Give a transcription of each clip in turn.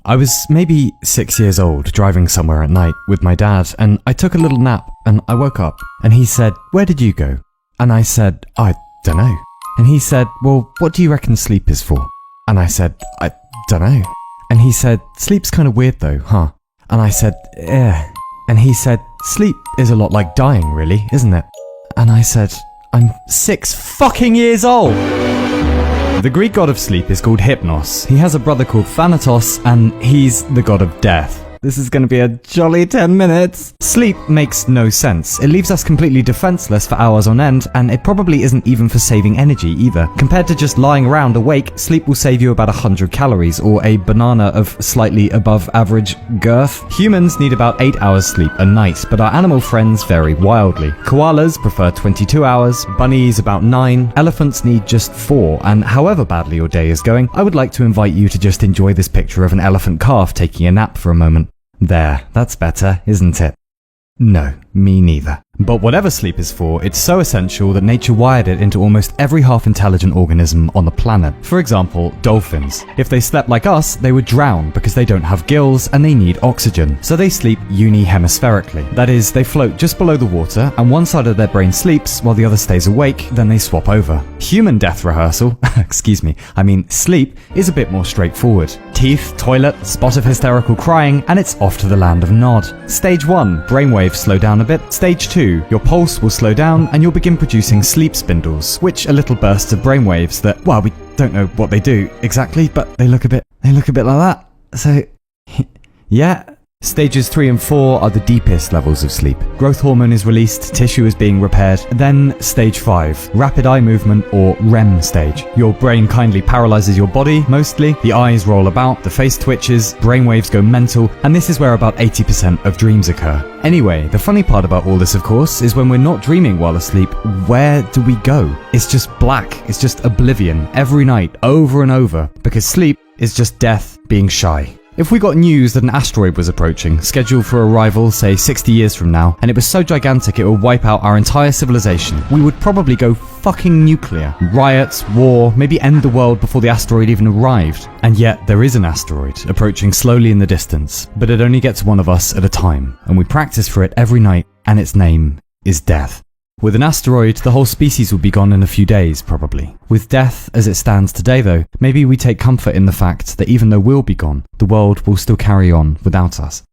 I was maybe 6 years old, driving somewhere at night with my dad, and I took a little nap, and I woke up, and he said, "Where did you go?" And I said, "I dunno." And he said, "Well, what do you reckon sleep is for?" And I said, "I dunno." And he said, "Sleep's kind of weird though, huh?" And I said, "Yeah." And he said, "Sleep is a lot like dying, really, isn't it?" And I said, "I'm 6 fucking years old!" The Greek god of sleep is called Hypnos. He has a brother called Thanatos, and he's the god of death. This is going to be a jolly 10 minutes. Sleep makes no sense. It leaves us completely defenseless for hours on end, and it probably isn't even for saving energy either. Compared to just lying around awake, sleep will save you about 100 calories, or a banana of slightly above average girth. Humans need about 8 hours sleep a night, but our animal friends vary wildly. Koalas prefer 22 hours, bunnies about 9, elephants need just 4, and however badly your day is going, I would like to invite you to just enjoy this picture of an elephant calf taking a nap for a moment. There, that's better, isn't it? No, me neither. But whatever sleep is for, it's so essential that nature wired it into almost every half-intelligent organism on the planet. For example, dolphins. If they slept like us, they would drown because they don't have gills and they need oxygen. So they sleep uni-hemispherically. That is, they float just below the water and one side of their brain sleeps while the other stays awake, then they swap over. Human death rehearsal, sleep, is a bit more straightforward. Teeth, toilet, spot of hysterical crying, and it's off to the land of Nod. Stage 1, brainwaves slow down a bit. Stage 2, your pulse will slow down and you'll begin producing sleep spindles, which are little bursts of brainwaves that, well, we don't know what they do exactly, but they look a bit like that. So, yeah. Stages 3 and 4 are the deepest levels of sleep. Growth hormone is released, tissue is being repaired. Then stage 5, rapid eye movement or REM stage. Your brain kindly paralyzes your body, mostly. The eyes roll about, the face twitches, brainwaves go mental, and this is where about 80% of dreams occur. Anyway, the funny part about all this, of course, is when we're not dreaming while asleep, where do we go? It's just black, it's just oblivion, every night, over and over, because sleep is just death being shy. If we got news that an asteroid was approaching, scheduled for arrival, say 60 years from now, and it was so gigantic it would wipe out our entire civilization, we would probably go fucking nuclear. Riots, war, maybe end the world before the asteroid even arrived. And yet, there is an asteroid approaching slowly in the distance, but it only gets one of us at a time, and we practice for it every night, and its name is death. With an asteroid, the whole species will be gone in a few days, probably. With death as it stands today, though, maybe we take comfort in the fact that even though we'll be gone, the world will still carry on without us.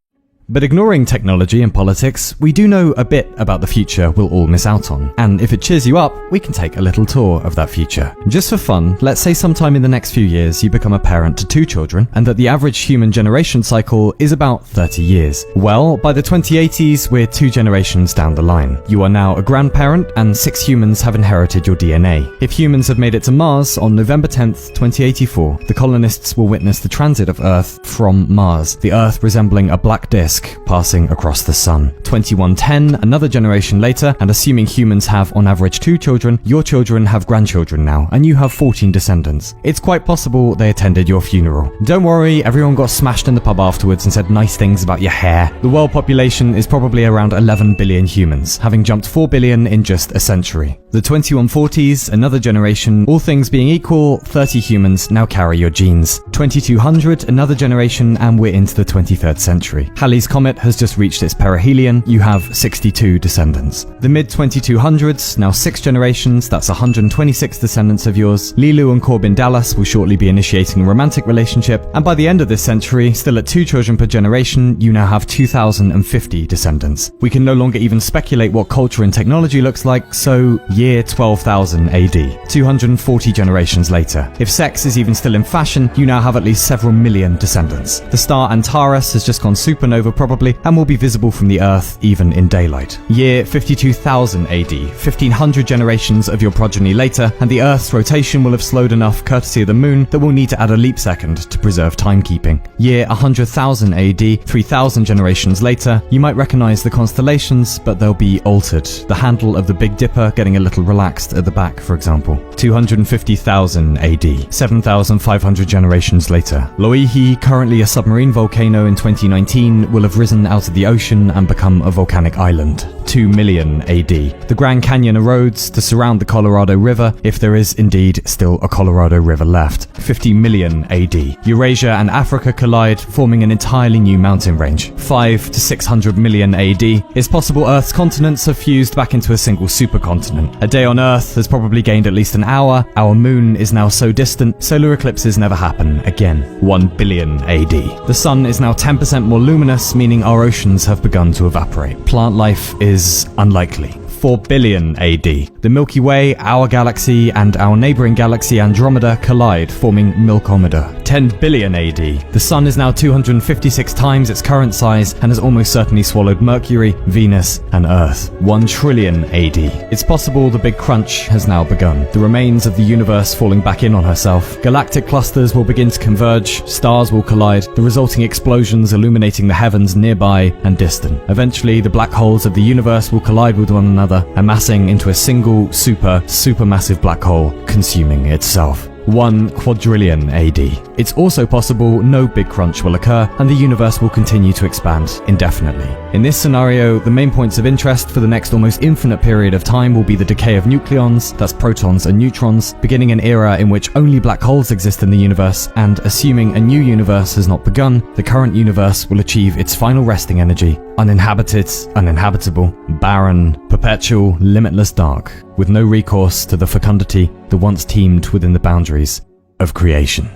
But ignoring technology and politics, we do know a bit about the future we'll all miss out on. And if it cheers you up, we can take a little tour of that future. Just for fun, let's say sometime in the next few years you become a parent to 2 children, and that the average human generation cycle is about 30 years. Well, by the 2080s, we're 2 generations down the line. You are now a grandparent, and 6 humans have inherited your DNA. If humans have made it to Mars on November 10th, 2084, the colonists will witness the transit of Earth from Mars, the Earth resembling a black disk passing across the sun. 2110, another generation later, and assuming humans have on average 2 children, your children have grandchildren now, and you have 14 descendants. It's quite possible they attended your funeral. Don't worry, everyone got smashed in the pub afterwards and said nice things about your hair. The world population is probably around 11 billion humans, having jumped 4 billion in just a century. The 2140s, another generation, all things being equal, 30 humans now carry your genes. 2200, another generation, and we're into the 23rd century. Halley's Comet has just reached its perihelion, you have 62 descendants. The mid-2200s, now 6 generations, that's 126 descendants of yours. Lilu and Corbin Dallas will shortly be initiating a romantic relationship, and by the end of this century, still at 2 children per generation, you now have 2050 descendants. We can no longer even speculate what culture and technology looks like, so year 12,000 AD, 240 generations later. If sex is even still in fashion, you now have at least several million descendants. The star Antares has just gone supernova probably, and will be visible from the Earth even in daylight. Year 52,000 AD, 1500 generations of your progeny later, and the Earth's rotation will have slowed enough courtesy of the moon that we'll need to add a leap second to preserve timekeeping. Year 100,000 AD, 3000 generations later, you might recognize the constellations, but they'll be altered. The handle of the Big Dipper getting a little relaxed at the back, for example. 250,000 AD, 7,500 generations later. Loihi, currently a submarine volcano in 2019, will have risen out of the ocean and become a volcanic island. 2 million AD. The Grand Canyon erodes to surround the Colorado River, if there is indeed still a Colorado River left. 50 million AD. Eurasia and Africa collide, forming an entirely new mountain range. 5 to 600 million AD. It's possible Earth's continents have fused back into a single supercontinent. A day on Earth has probably gained at least an hour. Our moon is now so distant, solar eclipses never happen again. 1 billion AD. The sun is now 10% more luminous, meaning our oceans have begun to evaporate. Plant life is unlikely. 4 billion AD. The Milky Way, our galaxy, and our neighboring galaxy Andromeda collide, forming Milkomeda. 10 billion AD. The Sun is now 256 times its current size and has almost certainly swallowed Mercury, Venus, and Earth. 1 trillion AD. It's possible the Big Crunch has now begun. The remains of the universe falling back in on herself. Galactic clusters will begin to converge, stars will collide, the resulting explosions illuminating the heavens nearby and distant. Eventually, the black holes of the universe will collide with one another, amassing into a single supermassive black hole, consuming itself. 1 quadrillion AD. It's also possible no Big Crunch will occur and the universe will continue to expand indefinitely. In this scenario, the main points of interest for the next almost infinite period of time will be the decay of nucleons, that's protons and neutrons, beginning an era in which only black holes exist in the universe, and assuming a new universe has not begun, the current universe will achieve its final resting energy, uninhabited, uninhabitable, barren, perpetual, limitless dark, with no recourse to the fecundity that once teemed within the boundaries of creation.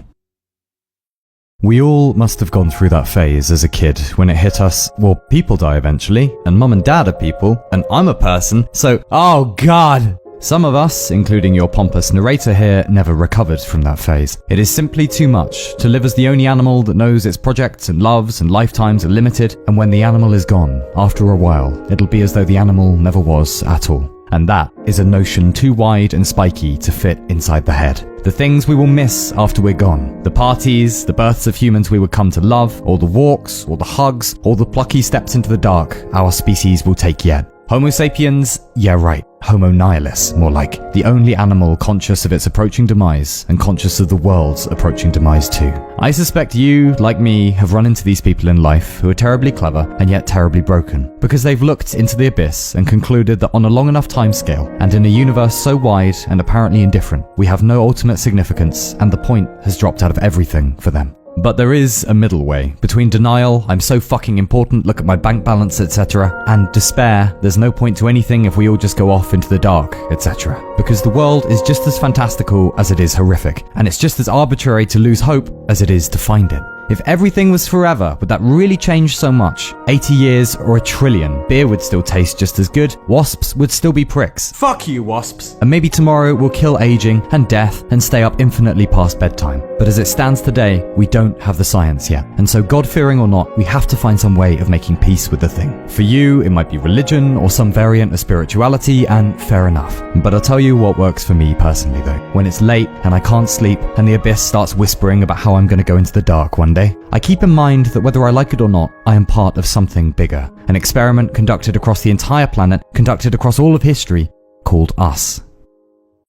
We all must have gone through that phase as a kid when it hit us, well, people die eventually, and mum and dad are people, and I'm a person, so, oh god! Some of us, including your pompous narrator here, never recovered from that phase. It is simply too much to live as the only animal that knows its projects and loves and lifetimes are limited, and when the animal is gone, after a while, it'll be as though the animal never was at all. And that is a notion too wide and spiky to fit inside the head. The things we will miss after we're gone. The parties, the births of humans we would come to love, or the walks, or the hugs, or the plucky steps into the dark our species will take yet. Homo sapiens? Yeah, right. Homo nihilus, more like. The only animal conscious of its approaching demise, and conscious of the world's approaching demise too. I suspect you, like me, have run into these people in life who are terribly clever and yet terribly broken, because they've looked into the abyss and concluded that on a long enough timescale, and in a universe so wide and apparently indifferent, we have no ultimate significance, and the point has dropped out of everything for them. But there is a middle way, between denial, I'm so fucking important, look at my bank balance, etc., and despair, there's no point to anything if we all just go off into the dark, etc. Because the world is just as fantastical as it is horrific, and it's just as arbitrary to lose hope as it is to find it. If everything was forever, would that really change so much? 80 years or 1 trillion, beer would still taste just as good, wasps would still be pricks. Fuck you, wasps! And maybe tomorrow we'll kill aging and death and stay up infinitely past bedtime. But as it stands today, we don't have the science yet. And so God-fearing or not, we have to find some way of making peace with the thing. For you, it might be religion or some variant of spirituality, and fair enough. But I'll tell you what works for me personally though. When it's late and I can't sleep and the abyss starts whispering about how I'm going to go into the dark one day, I keep in mind that whether I like it or not, I am part of something bigger. An experiment conducted across the entire planet, conducted across all of history, called us.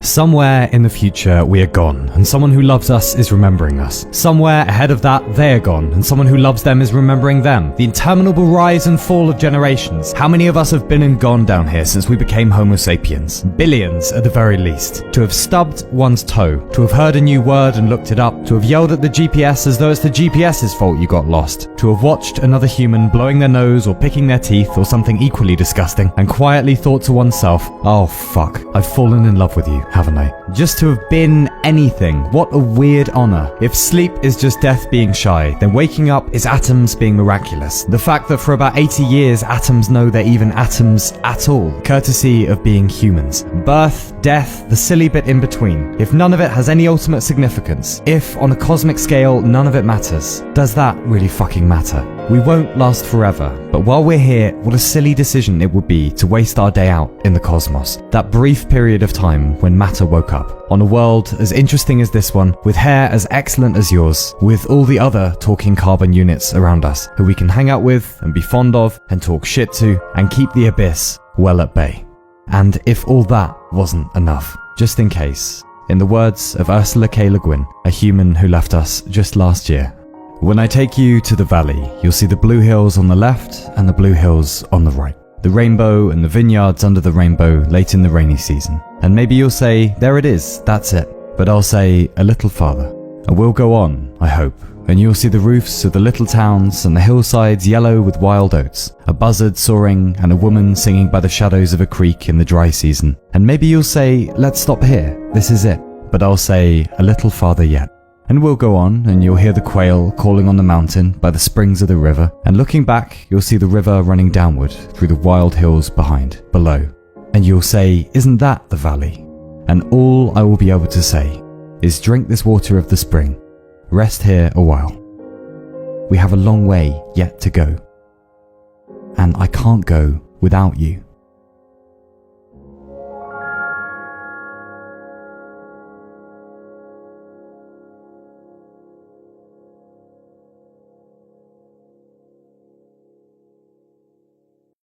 Somewhere in the future, we are gone, and someone who loves us is remembering us. Somewhere ahead of that, they are gone, and someone who loves them is remembering them. The interminable rise and fall of generations. How many of us have been and gone down here since we became Homo sapiens? Billions, at the very least. To have stubbed one's toe, to have heard a new word and looked it up, to have yelled at the GPS as though it's the GPS's fault you got lost, to have watched another human blowing their nose or picking their teeth or something equally disgusting, and quietly thought to oneself, oh fuck, I've fallen in love with you, haven't I? Just to have been anything. What a weird honor. If sleep is just death being shy, then waking up is atoms being miraculous. The fact that for about 80 years atoms know they're even atoms at all, courtesy of being humans. Birth, death, the silly bit in between. If none of it has any ultimate significance, if on a cosmic scale none of it matters, does that really fucking matter? We won't last forever, but while we're here, what a silly decision it would be to waste our day out in the cosmos. That brief period of time when matter woke up, on a world as interesting as this one, with hair as excellent as yours, with all the other talking carbon units around us, who we can hang out with and be fond of and talk shit to, and keep the abyss well at bay. And if all that wasn't enough, just in case, in the words of Ursula K. Le Guin, a human who left us just last year, when I take you to the valley, you'll see the blue hills on the left and the blue hills on the right. the rainbow and the vineyards under the rainbow late in the rainy season. And maybe you'll say, there it is, that's it. But I'll say, a little farther. And we'll go on, I hope, and you'll see the roofs of the little towns and the hillsides yellow with wild oats, a buzzard soaring and a woman singing by the shadows of a creek in the dry season. And maybe you'll say, let's stop here, this is it. But I'll say, a little farther yet. And we'll go on, and you'll hear the quail calling on the mountain by the springs of the river, and looking back, you'll see the river running downward through the wild hills below. And you'll say, isn't that the valley? And all I will be able to say is drink this water of the spring, rest here a while. We have a long way yet to go, and I can't go without you.